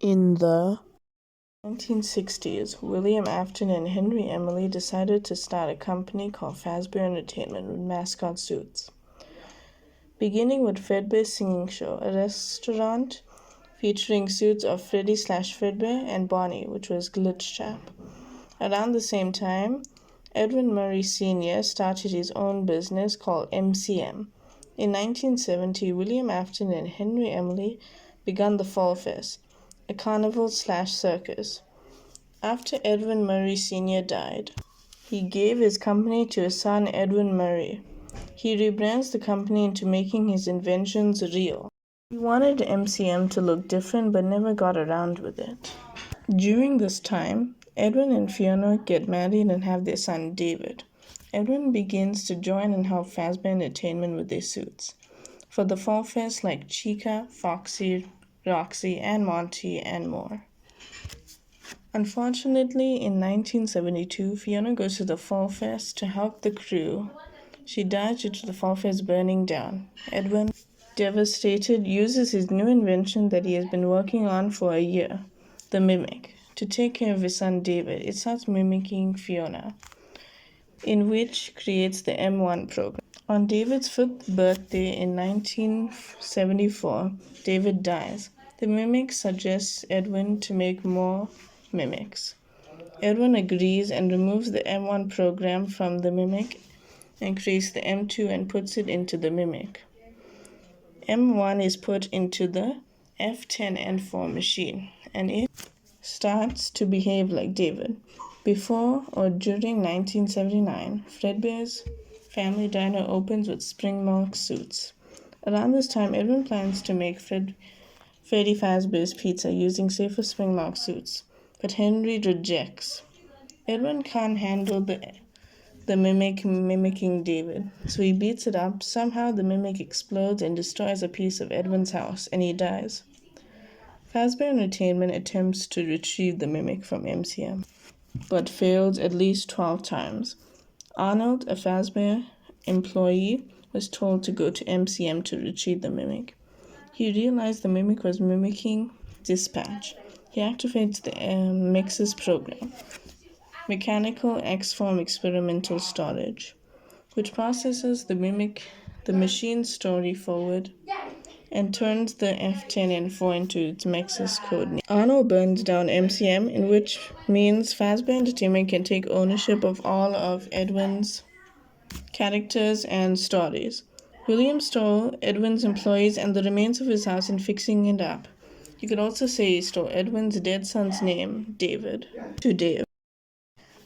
In the 1960s, William Afton and Henry Emily decided to start a company called Fazbear Entertainment with mascot suits. Beginning with Fredbear's Singing Show, a restaurant featuring suits of Freddy/Fredbear and Bonnie, which was Glitch Trap. Around the same time, Edwin Murray Sr. started his own business called MCM. In 1970, William Afton and Henry Emily began the Fall Fest, a carnival/circus. After Edwin Murray Sr. died, he gave his company to his son Edwin Murray. He rebrands the company into making his inventions real. He wanted MCM to look different but never got around with it. During this time, Edwin and Fiona get married and have their son David. Edwin begins to join and help Fazbear Entertainment with their suits for the Fall Fest like Chica, Foxy, Roxy, and Monty, and more. Unfortunately, in 1972, Fiona goes to the Fall Fest to help the crew. She dies due to the Fall Fest burning down. Edwin, devastated, uses his new invention that he has been working on for a year, the Mimic, to take care of his son David. It starts mimicking Fiona, in which creates the M1 program. On David's 5th birthday in 1974, David dies. The Mimic suggests Edwin to make more mimics. Edwin agrees and removes the M1 program from the Mimic and creates the M2 and puts it into the Mimic. M1 is put into the F10N4 machine, and it starts to behave like David. Before or during 1979, Fredbear's family diner opens with spring milk suits. Around this time, Edwin plans to make Freddy Fazbear's Pizza using safer spring milk suits, but Henry rejects. Edwin can't handle the Mimic mimicking David, so he beats it up. Somehow the Mimic explodes and destroys a piece of Edwin's house, and he dies. Fazbear Entertainment attempts to retrieve the Mimic from MCM, but fails at least 12 times. Arnold, a Fazbear employee, was told to go to MCM to retrieve the Mimic. He realized the Mimic was mimicking Dispatch. He activates the Mixes program, Mechanical X-Form Experimental Storage, which processes the machine's story forward and turns the F10N4 into its Mexis code name. Arnold burns down MCM, in which means Fazbear Entertainment can take ownership of all of Edwin's characters and stories. William stole Edwin's employees and the remains of his house in fixing it up. You could also say he stole Edwin's dead son's name, David, to Dave.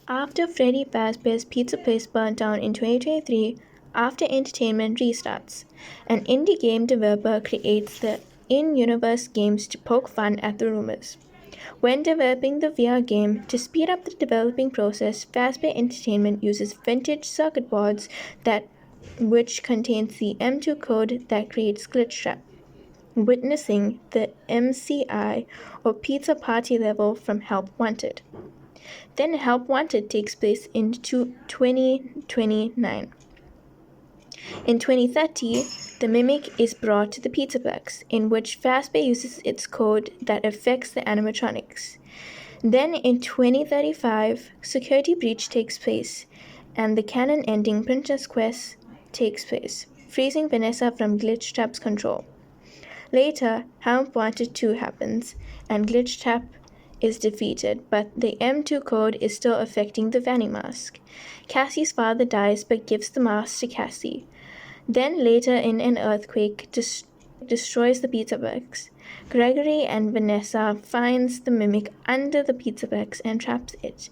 After Freddy Fazbear's Pizza Place burnt down in 2023, After Entertainment restarts. An indie game developer creates the in-universe games to poke fun at the rumors. When developing the VR game, to speed up the developing process, Fazbear Entertainment uses vintage circuit boards which contains the M2 code that creates Glitch Trap, witnessing the MCI or Pizza Party level from Help Wanted. Then Help Wanted takes place in 2029. In 2030, the Mimic is brought to the Pizzaplex, in which Fazbear uses its code that affects the animatronics. Then in 2035, Security Breach takes place, and the canon-ending Princess Quest takes place, freezing Vanessa from Glitch Trap's control. Later, Help Wanted 2 happens, and Glitch Trap is defeated, but the M2 code is still affecting the Vanny mask. Cassie's father dies but gives the mask to Cassie. Then later in an earthquake destroys the Pizzaplex. Gregory and Vanessa finds the Mimic under the Pizzaplex and traps it,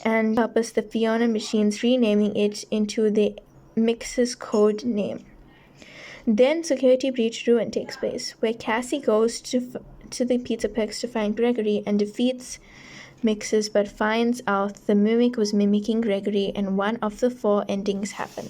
and purpose the Fiona machines, renaming it into the Mixes code name. Then Security Breach Ruin takes place, where Cassie goes to the Pizzaplex to find Gregory and defeats Mixes but finds out the Mimic was mimicking Gregory and one of the 4 endings happen.